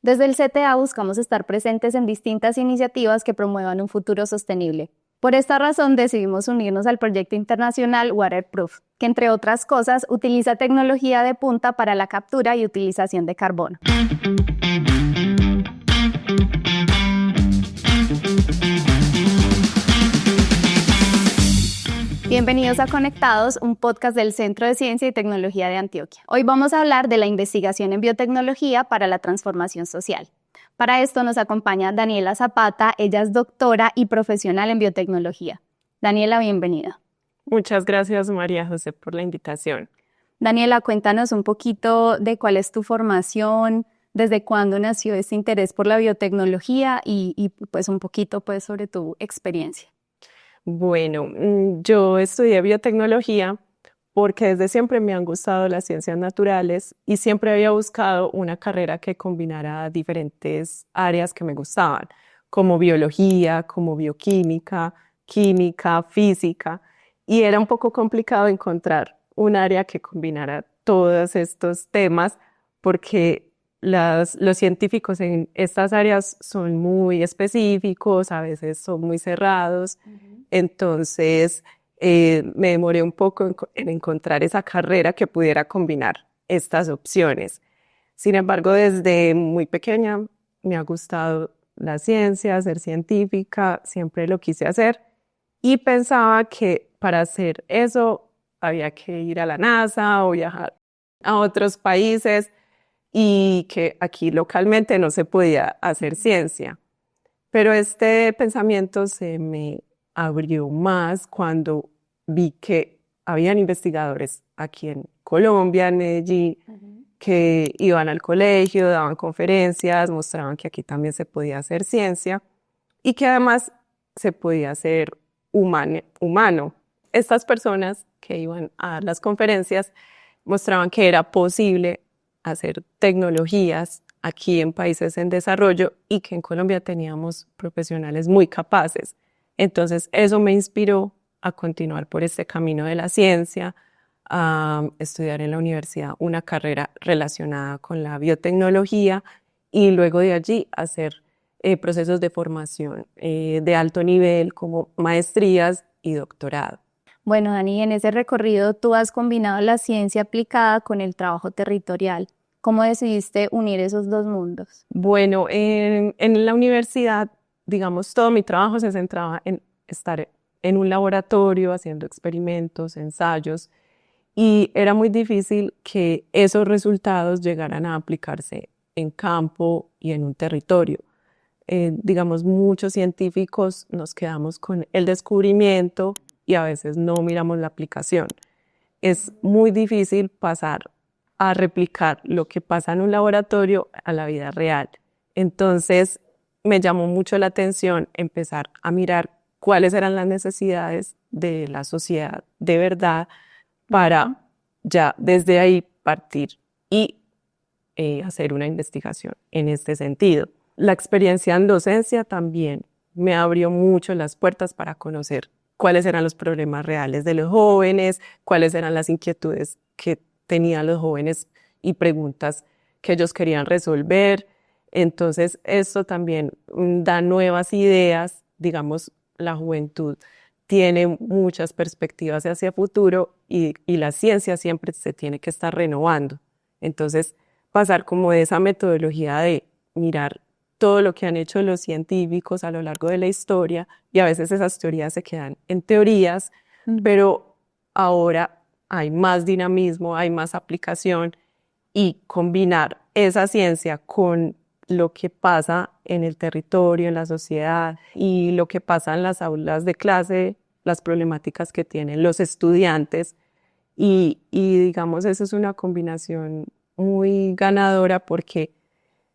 Desde el CTA buscamos estar presentes en distintas iniciativas que promuevan un futuro sostenible. Por esta razón decidimos unirnos al proyecto internacional Waterproof, que entre otras cosas utiliza tecnología de punta para la captura y utilización de carbono. Bienvenidos a Conectados, un podcast del Centro de Ciencia y Tecnología de Antioquia. Hoy vamos a hablar de la investigación en biotecnología para la transformación social. Para esto nos acompaña Daniela Zapata, ella es doctora y profesional en biotecnología. Daniela, bienvenida. Muchas gracias, María José, por la invitación. Daniela, cuéntanos un poquito de cuál es tu formación, desde cuándo nació este interés por la biotecnología y pues un poquito pues sobre tu experiencia. Bueno, yo estudié biotecnología porque desde siempre me han gustado las ciencias naturales y siempre había buscado una carrera que combinara diferentes áreas que me gustaban, como biología, como bioquímica, química, física, y era un poco complicado encontrar un área que combinara todos estos temas porque los científicos en estas áreas son muy específicos, a veces son muy cerrados. Entonces, me demoré un poco en encontrar esa carrera que pudiera combinar estas opciones. Sin embargo, desde muy pequeña me ha gustado la ciencia, ser científica, siempre lo quise hacer y pensaba que para hacer eso había que ir a la NASA o viajar a otros países y que aquí localmente no se podía hacer ciencia. Pero este pensamiento se me abrió más cuando vi que habían investigadores aquí en Colombia, en Medellín, que iban al colegio, daban conferencias, mostraban que aquí también se podía hacer ciencia y que además se podía hacer humano. Estas personas que iban a las conferencias mostraban que era posible hacer tecnologías aquí en países en desarrollo y que en Colombia teníamos profesionales muy capaces. Entonces eso me inspiró a continuar por este camino de la ciencia, a estudiar en la universidad una carrera relacionada con la biotecnología y luego de allí hacer procesos de formación de alto nivel como maestrías y doctorado. Bueno, Dani, en ese recorrido tú has combinado la ciencia aplicada con el trabajo territorial. ¿Cómo decidiste unir esos dos mundos? Bueno, en la universidad, digamos, todo mi trabajo se centraba en estar en un laboratorio haciendo experimentos, ensayos, y era muy difícil que esos resultados llegaran a aplicarse en campo y en un territorio. Digamos, muchos científicos nos quedamos con el descubrimiento y a veces no miramos la aplicación. Es muy difícil pasar a replicar lo que pasa en un laboratorio a la vida real. Entonces, me llamó mucho la atención empezar a mirar cuáles eran las necesidades de la sociedad de verdad para ya desde ahí partir y hacer una investigación en este sentido. La experiencia en docencia también me abrió mucho las puertas para conocer cuáles eran los problemas reales de los jóvenes, cuáles eran las inquietudes que tenían los jóvenes y preguntas que ellos querían resolver. Entonces, esto también da nuevas ideas, digamos, la juventud tiene muchas perspectivas hacia el futuro y la ciencia siempre se tiene que estar renovando. Entonces, pasar como de esa metodología de mirar todo lo que han hecho los científicos a lo largo de la historia y a veces esas teorías se quedan en teorías, pero ahora hay más dinamismo, hay más aplicación y combinar esa ciencia con lo que pasa en el territorio, en la sociedad y lo que pasa en las aulas de clase, las problemáticas que tienen los estudiantes y digamos, eso es una combinación muy ganadora porque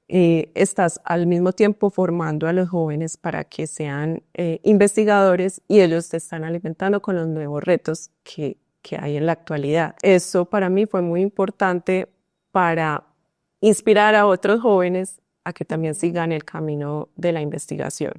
estás al mismo tiempo formando a los jóvenes para que sean investigadores y ellos te están alimentando con los nuevos retos que hay en la actualidad. Eso para mí fue muy importante para inspirar a otros jóvenes a que también sigan el camino de la investigación.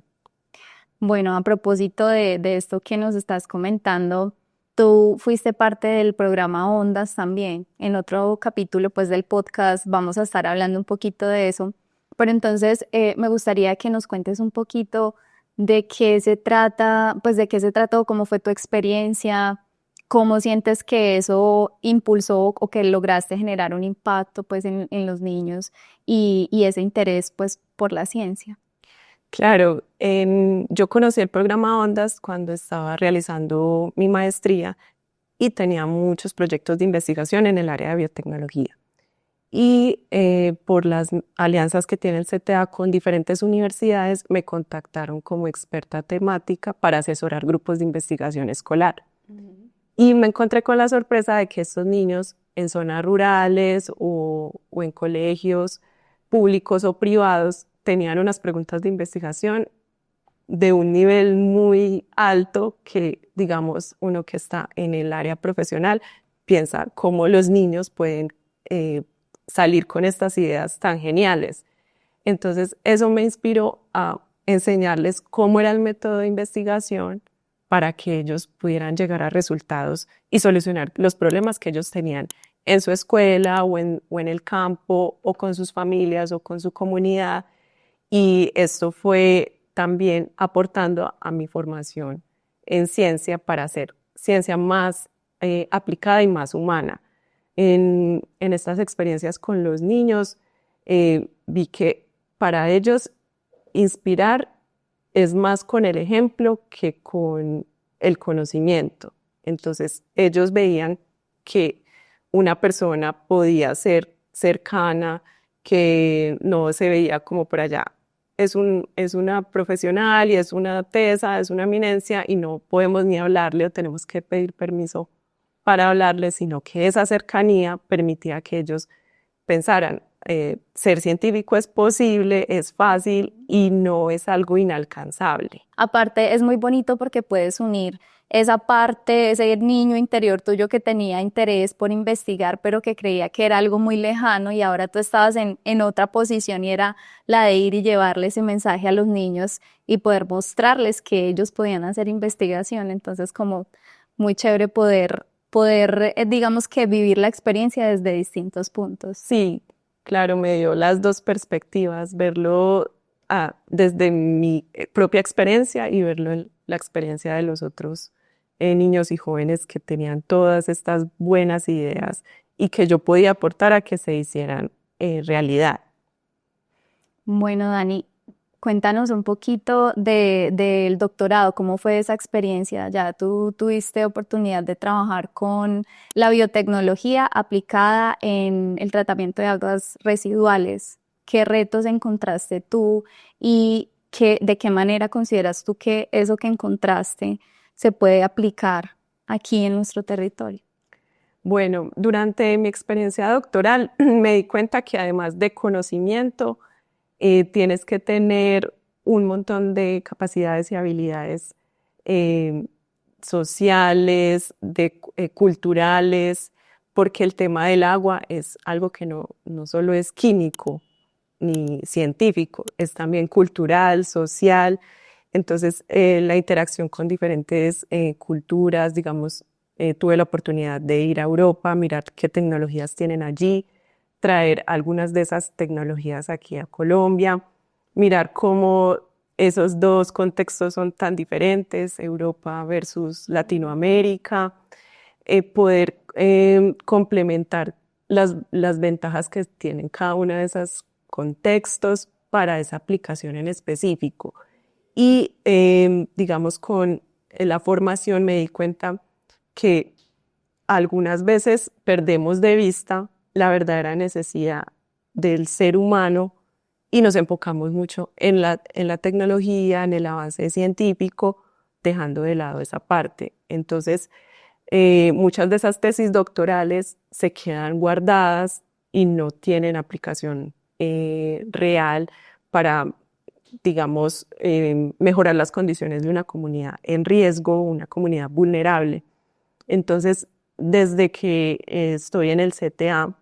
Bueno, a propósito de esto que nos estás comentando, tú fuiste parte del programa Ondas también. En otro capítulo pues del podcast vamos a estar hablando un poquito de eso, pero entonces me gustaría que nos cuentes un poquito de qué se trata, pues de qué se trató, cómo fue tu experiencia, cómo sientes que eso impulsó o que lograste generar un impacto pues en los niños y ese interés pues por la ciencia. Claro, yo conocí el programa Ondas cuando estaba realizando mi maestría y tenía muchos proyectos de investigación en el área de biotecnología. Y por las alianzas que tiene el CTA con diferentes universidades, me contactaron como experta temática para asesorar grupos de investigación escolar. Y me encontré con la sorpresa de que estos niños en zonas rurales o en colegios públicos o privados tenían unas preguntas de investigación de un nivel muy alto que, digamos, uno que está en el área profesional piensa cómo los niños pueden salir con estas ideas tan geniales. Entonces, eso me inspiró a enseñarles cómo era el método de investigación para que ellos pudieran llegar a resultados y solucionar los problemas que ellos tenían en su escuela o en el campo o con sus familias o con su comunidad. Y esto fue también aportando a mi formación en ciencia para hacer ciencia más aplicada y más humana. En estas experiencias con los niños, vi que para ellos inspirar es más con el ejemplo que con el conocimiento. Entonces, ellos veían que una persona podía ser cercana, que no se veía como por allá. Es una profesional y es una tesa, es una eminencia y no podemos ni hablarle o tenemos que pedir permiso para hablarle, sino que esa cercanía permitía que ellos pensaran, ser científico es posible, es fácil y no es algo inalcanzable. Aparte, es muy bonito porque puedes unir esa parte, ese niño interior tuyo que tenía interés por investigar, pero que creía que era algo muy lejano y ahora tú estabas en otra posición y era la de ir y llevarle ese mensaje a los niños y poder mostrarles que ellos podían hacer investigación. Entonces, como muy chévere poder digamos que vivir la experiencia desde distintos puntos. Sí, claro, me dio las dos perspectivas, verlo desde mi propia experiencia y verlo en la experiencia de los otros niños y jóvenes que tenían todas estas buenas ideas y que yo podía aportar a que se hicieran realidad. Bueno, Dani, cuéntanos un poquito del doctorado, ¿cómo fue esa experiencia? Ya tú tuviste oportunidad de trabajar con la biotecnología aplicada en el tratamiento de aguas residuales. ¿Qué retos encontraste tú y de qué manera consideras tú que eso que encontraste se puede aplicar aquí en nuestro territorio? Bueno, durante mi experiencia doctoral me di cuenta que además de conocimiento, tienes que tener un montón de capacidades y habilidades eh, sociales, culturales, porque el tema del agua es algo que no solo es químico ni científico, es también cultural, social. Entonces, la interacción con diferentes culturas, digamos, tuve la oportunidad de ir a Europa, mirar qué tecnologías tienen allí, traer algunas de esas tecnologías aquí a Colombia, mirar cómo esos dos contextos son tan diferentes, Europa versus Latinoamérica, poder complementar las ventajas que tienen cada uno de esos contextos para esa aplicación en específico. Y digamos, con la formación me di cuenta que algunas veces perdemos de vista la verdadera necesidad del ser humano y nos enfocamos mucho en la tecnología, en el avance científico, dejando de lado esa parte. Entonces, muchas de esas tesis doctorales se quedan guardadas y no tienen aplicación real para, digamos, mejorar las condiciones de una comunidad en riesgo, una comunidad vulnerable. Entonces, desde que estoy en el CTA,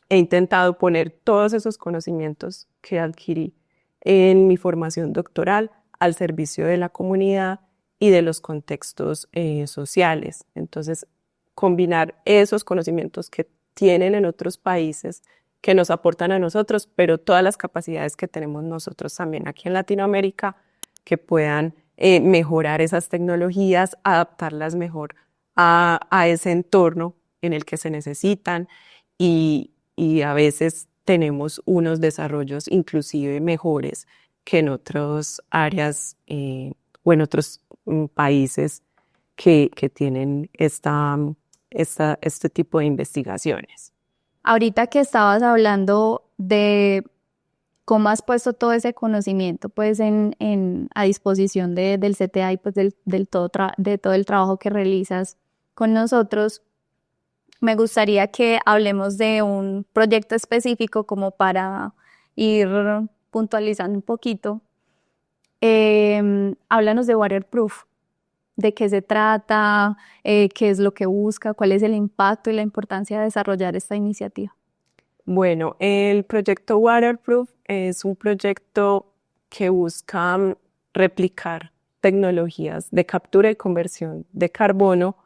he intentado poner todos esos conocimientos que adquirí en mi formación doctoral al servicio de la comunidad y de los contextos sociales. Entonces, combinar esos conocimientos que tienen en otros países que nos aportan a nosotros, pero todas las capacidades que tenemos nosotros también aquí en Latinoamérica que puedan mejorar esas tecnologías, adaptarlas mejor a ese entorno en el que se necesitan y a veces tenemos unos desarrollos inclusive mejores que en otras áreas o en otros países que tienen este tipo de investigaciones. Ahorita que estabas hablando de cómo has puesto todo ese conocimiento pues a disposición del CTA y pues de todo el trabajo que realizas con nosotros, me gustaría que hablemos de un proyecto específico como para ir puntualizando un poquito. Háblanos de Waterproof. ¿De qué se trata? ¿Qué es lo que busca? ¿Cuál es el impacto y la importancia de desarrollar esta iniciativa? Bueno, el proyecto Waterproof es un proyecto que busca replicar tecnologías de captura y conversión de carbono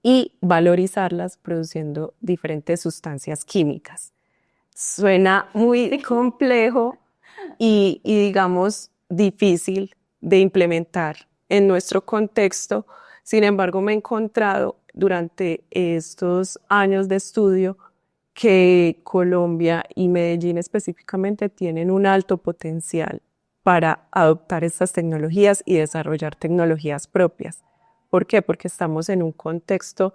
y valorizarlas produciendo diferentes sustancias químicas. Suena muy complejo y digamos difícil de implementar en nuestro contexto. Sin embargo, me he encontrado durante estos años de estudio que Colombia y Medellín específicamente tienen un alto potencial para adoptar estas tecnologías y desarrollar tecnologías propias. ¿Por qué? Porque estamos en un contexto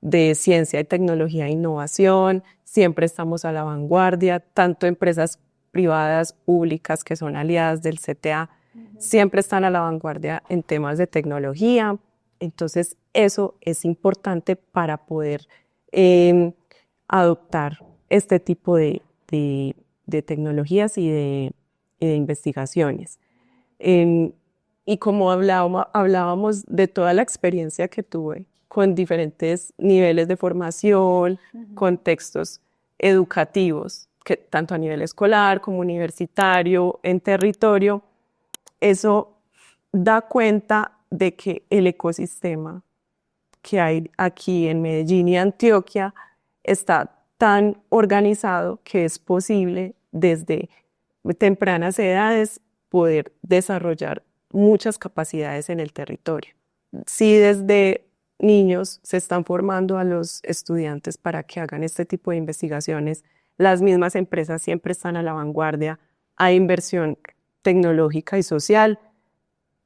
de ciencia y tecnología e innovación, siempre estamos a la vanguardia, tanto empresas privadas, públicas que son aliadas del CTA, siempre están a la vanguardia en temas de tecnología. Entonces, eso es importante para poder adoptar este tipo de tecnologías y de investigaciones. Y como hablábamos de toda la experiencia que tuve con diferentes niveles de formación, contextos educativos, que tanto a nivel escolar como universitario, en territorio, eso da cuenta de que el ecosistema que hay aquí en Medellín y Antioquia está tan organizado que es posible desde tempranas edades poder desarrollar muchas capacidades en el territorio. Si desde niños se están formando a los estudiantes para que hagan este tipo de investigaciones, las mismas empresas siempre están a la vanguardia, hay inversión tecnológica y social.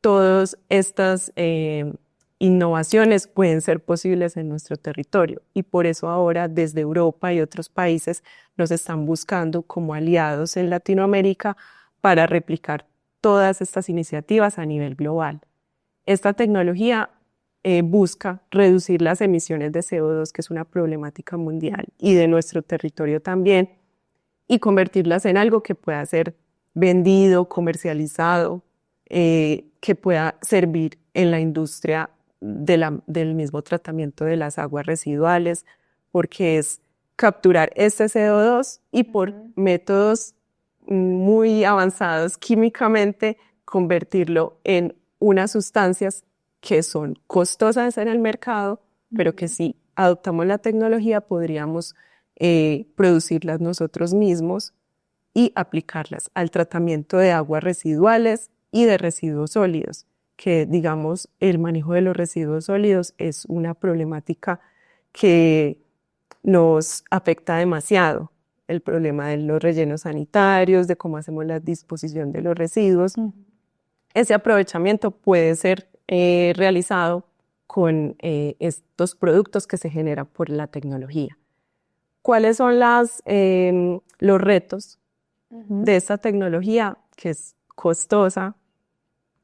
Todas estas innovaciones pueden ser posibles en nuestro territorio y por eso ahora desde Europa y otros países nos están buscando como aliados en Latinoamérica para replicar todas estas iniciativas a nivel global. Esta tecnología busca reducir las emisiones de CO2, que es una problemática mundial, y de nuestro territorio también, y convertirlas en algo que pueda ser vendido, comercializado, que pueda servir en la industria del mismo tratamiento de las aguas residuales, porque es capturar este CO2 y por métodos muy avanzados químicamente convertirlo en unas sustancias que son costosas en el mercado, pero que si adoptamos la tecnología podríamos producirlas nosotros mismos y aplicarlas al tratamiento de aguas residuales y de residuos sólidos, que digamos el manejo de los residuos sólidos es una problemática que nos afecta demasiado. El problema de los rellenos sanitarios, de cómo hacemos la disposición de los residuos. Ese aprovechamiento puede ser realizado con estos productos que se generan por la tecnología. ¿Cuáles son los retos de esta tecnología? Que es costosa,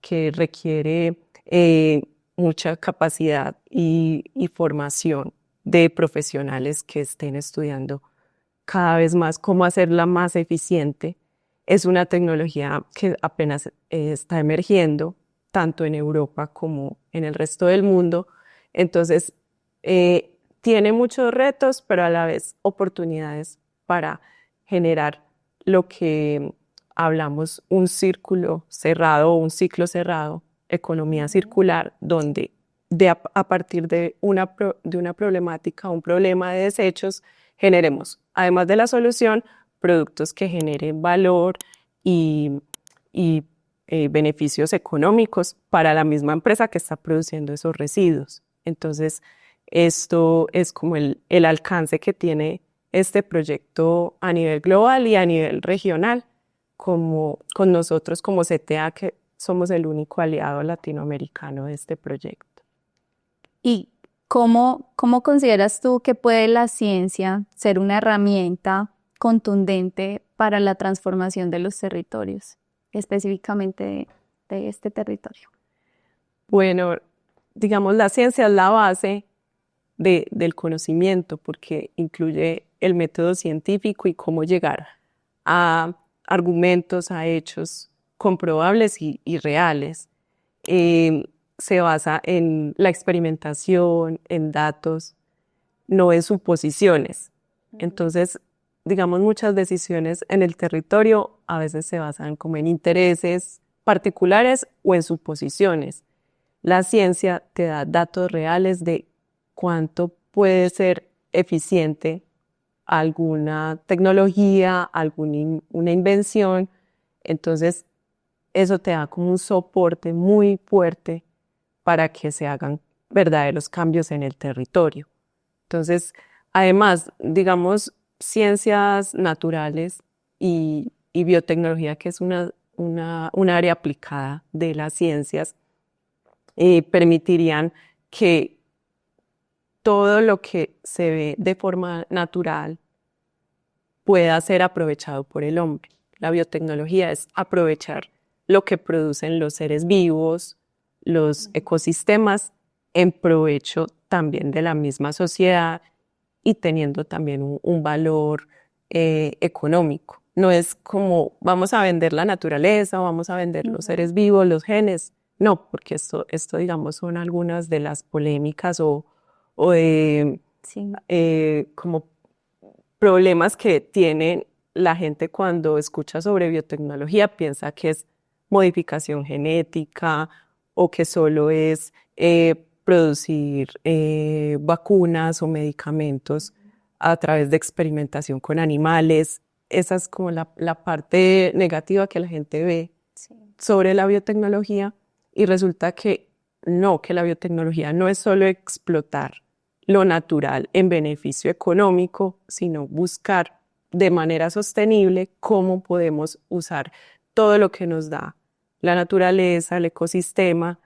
que requiere mucha capacidad y formación de profesionales que estén estudiando cada vez más cómo hacerla más eficiente. Es una tecnología que apenas está emergiendo, tanto en Europa como en el resto del mundo. Entonces, tiene muchos retos, pero a la vez oportunidades para generar lo que hablamos un círculo cerrado o un ciclo cerrado, economía circular, donde a partir de una problemática, un problema de desechos, generemos, además de la solución, productos que generen valor y beneficios económicos para la misma empresa que está produciendo esos residuos. Entonces, esto es como el alcance que tiene este proyecto a nivel global y a nivel regional, como con nosotros como CTA, que somos el único aliado latinoamericano de este proyecto. ¿Y cómo consideras tú que puede la ciencia ser una herramienta contundente para la transformación de los territorios, específicamente de este territorio? Bueno, digamos, la ciencia es la base del conocimiento porque incluye el método científico y cómo llegar a argumentos, a hechos comprobables y reales. Se basa en la experimentación, en datos, no en suposiciones. Entonces, digamos, muchas decisiones en el territorio a veces se basan como en intereses particulares o en suposiciones. La ciencia te da datos reales de cuánto puede ser eficiente alguna tecnología, una invención. Entonces, eso te da como un soporte muy fuerte para que se hagan verdaderos cambios en el territorio. Entonces, además, digamos, ciencias naturales y biotecnología, que es un área aplicada de las ciencias, permitirían que todo lo que se ve de forma natural pueda ser aprovechado por el hombre. La biotecnología es aprovechar lo que producen los seres vivos, los ecosistemas, en provecho también de la misma sociedad y teniendo también un valor económico. No es como vamos a vender la naturaleza, vamos a vender los seres vivos, los genes. No, porque esto digamos, son algunas de las polémicas o de como problemas que tiene la gente cuando escucha sobre biotecnología, piensa que es modificación genética o que solo es producir vacunas o medicamentos a través de experimentación con animales. Esa es como la parte negativa que la gente ve sobre la biotecnología y resulta que no, que la biotecnología no es solo explotar lo natural en beneficio económico, sino buscar de manera sostenible cómo podemos usar todo lo que nos da la naturaleza, el ecosistema,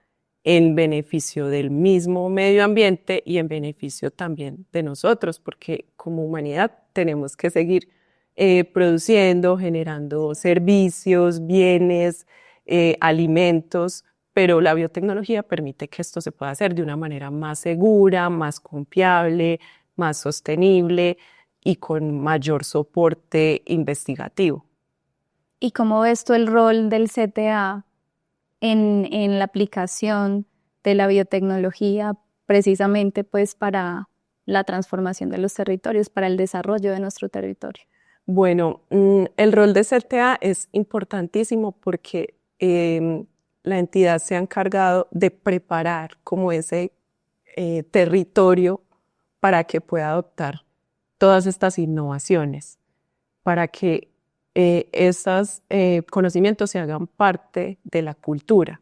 en beneficio del mismo medio ambiente y en beneficio también de nosotros, porque como humanidad tenemos que seguir produciendo, generando servicios, bienes, alimentos, pero la biotecnología permite que esto se pueda hacer de una manera más segura, más confiable, más sostenible y con mayor soporte investigativo. ¿Y cómo ves tú el rol del CTA en la aplicación de la biotecnología precisamente pues para la transformación de los territorios, para el desarrollo de nuestro territorio? Bueno, el rol de CTA es importantísimo porque la entidad se ha encargado de preparar como ese territorio para que pueda adoptar todas estas innovaciones, para que estos conocimientos se hagan parte de la cultura.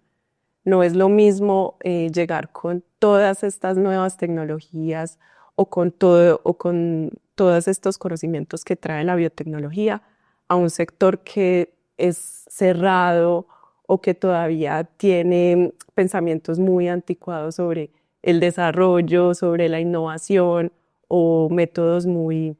No es lo mismo llegar con todas estas nuevas tecnologías o con todos estos conocimientos que trae la biotecnología a un sector que es cerrado o que todavía tiene pensamientos muy anticuados sobre el desarrollo, sobre la innovación o métodos muy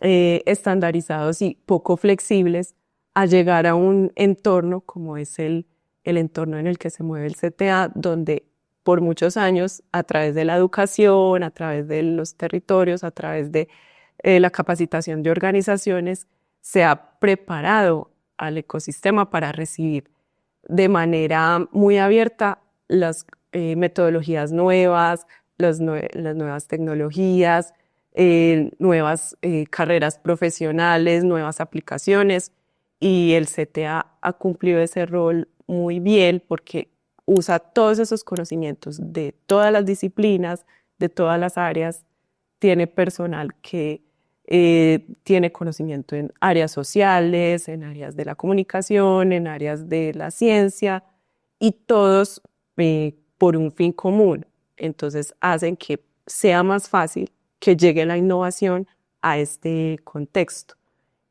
estandarizados y poco flexibles a llegar a un entorno como es el entorno en el que se mueve el CTA, donde por muchos años, a través de la educación, a través de los territorios, a través de la capacitación de organizaciones, se ha preparado al ecosistema para recibir de manera muy abierta las metodologías nuevas, las nuevas tecnologías, nuevas carreras profesionales, nuevas aplicaciones, y el CTA ha cumplido ese rol muy bien porque usa todos esos conocimientos de todas las disciplinas, de todas las áreas, tiene personal que tiene conocimiento en áreas sociales, en áreas de la comunicación, en áreas de la ciencia, y todos por un fin común. Entonces hacen que sea más fácil que llegue la innovación a este contexto.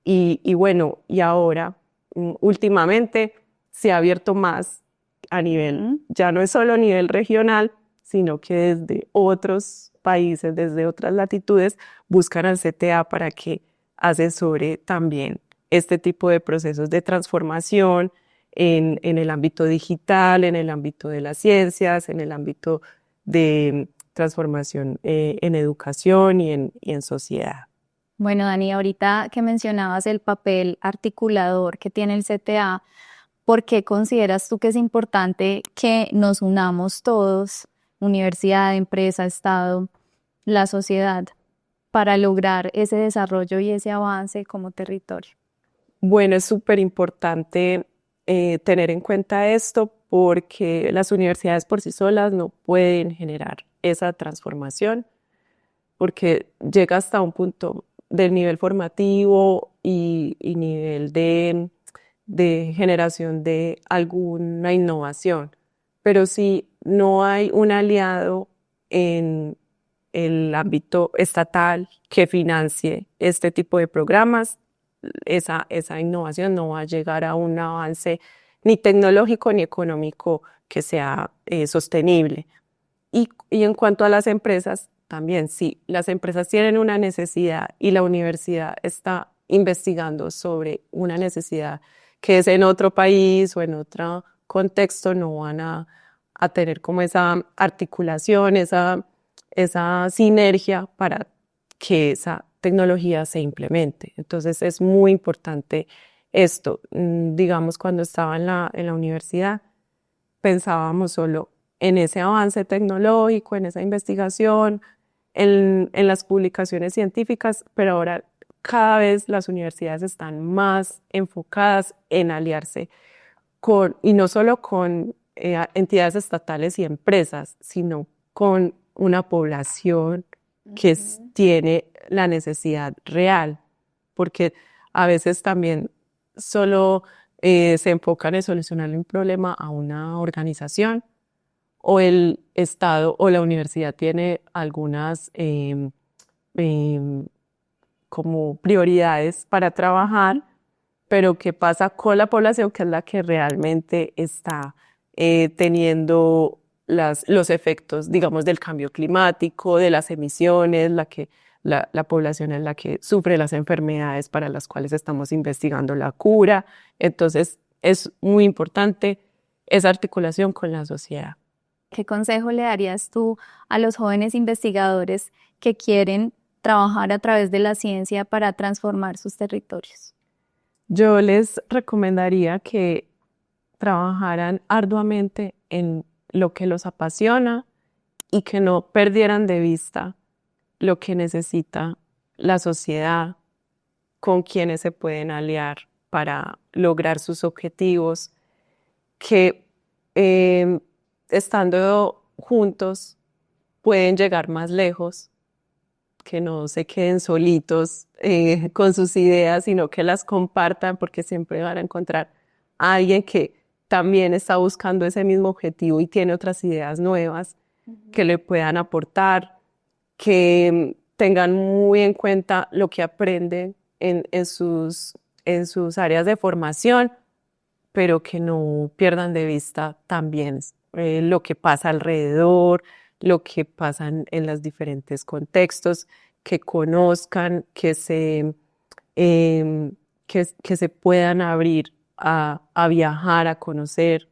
Y bueno, y ahora, últimamente, se ha abierto más a nivel, ya no es solo a nivel regional, sino que desde otros países, desde otras latitudes, buscan al CTA para que asesore también este tipo de procesos de transformación en el ámbito digital, en el ámbito de las ciencias, en el ámbito de transformación en educación y en sociedad. Bueno, Dani, ahorita que mencionabas el papel articulador que tiene el CTA, ¿por qué consideras tú que es importante que nos unamos todos, universidad, empresa, Estado, la sociedad, para lograr ese desarrollo y ese avance como territorio? Bueno, es súper importante tener en cuenta esto porque las universidades por sí solas no pueden generar esa transformación porque llega hasta un punto del nivel formativo y nivel de generación de alguna innovación. Pero si no hay un aliado en el ámbito estatal que financie este tipo de programas, esa innovación no va a llegar a un avance ni tecnológico ni económico que sea sostenible. Y en cuanto a las empresas, también sí, las empresas tienen una necesidad y la universidad está investigando sobre una necesidad que es en otro país o en otro contexto, no van a tener como esa articulación, esa sinergia para que esa tecnología se implemente. Entonces es muy importante esto. Digamos, cuando estaba en la universidad, pensábamos solo en ese avance tecnológico, en esa investigación, en las publicaciones científicas, pero ahora cada vez las universidades están más enfocadas en aliarse con, y no solo con entidades estatales y empresas, sino con una población que tiene la necesidad real, porque a veces también solo se enfocan en solucionar un problema a una organización o el Estado o la universidad tiene algunas como prioridades para trabajar, pero ¿qué pasa con la población que es la que realmente está teniendo los efectos, digamos, del cambio climático, de las emisiones, la población es la que sufre las enfermedades para las cuales estamos investigando la cura? Entonces, es muy importante esa articulación con la sociedad. ¿Qué consejo le darías tú a los jóvenes investigadores que quieren trabajar a través de la ciencia para transformar sus territorios? Yo les recomendaría que trabajaran arduamente en lo que los apasiona y que no perdieran de vista lo que necesita la sociedad, con quienes se pueden aliar para lograr sus objetivos, que estando juntos pueden llegar más lejos, que no se queden solitos con sus ideas, sino que las compartan porque siempre van a encontrar a alguien que también está buscando ese mismo objetivo y tiene otras ideas nuevas que le puedan aportar, que tengan muy en cuenta lo que aprenden en sus áreas de formación, pero que no pierdan de vista también lo que pasa alrededor, lo que pasa en los diferentes contextos, que conozcan, que se puedan abrir a viajar, a conocer.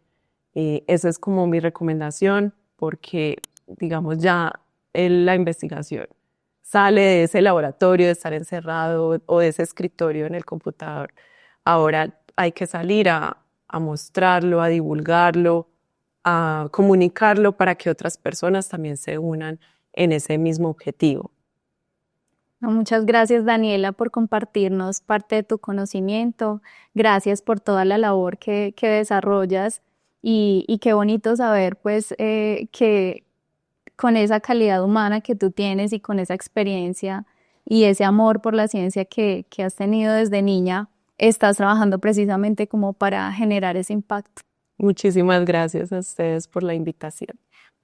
Esa es como mi recomendación, porque, digamos, ya la investigación sale de ese laboratorio, de estar encerrado o de ese escritorio en el computador. Ahora hay que salir a mostrarlo, a divulgarlo, a comunicarlo para que otras personas también se unan en ese mismo objetivo. Muchas gracias, Daniela, por compartirnos parte de tu conocimiento. Gracias por toda la labor que desarrollas y qué bonito saber pues que con esa calidad humana que tú tienes y con esa experiencia y ese amor por la ciencia que has tenido desde niña, estás trabajando precisamente como para generar ese impacto. Muchísimas gracias a ustedes por la invitación.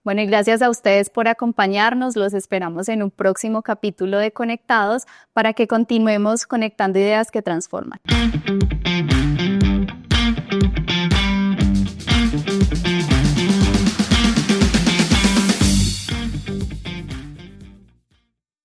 Bueno, y gracias a ustedes por acompañarnos. Los esperamos en un próximo capítulo de Conectados para que continuemos conectando ideas que transforman.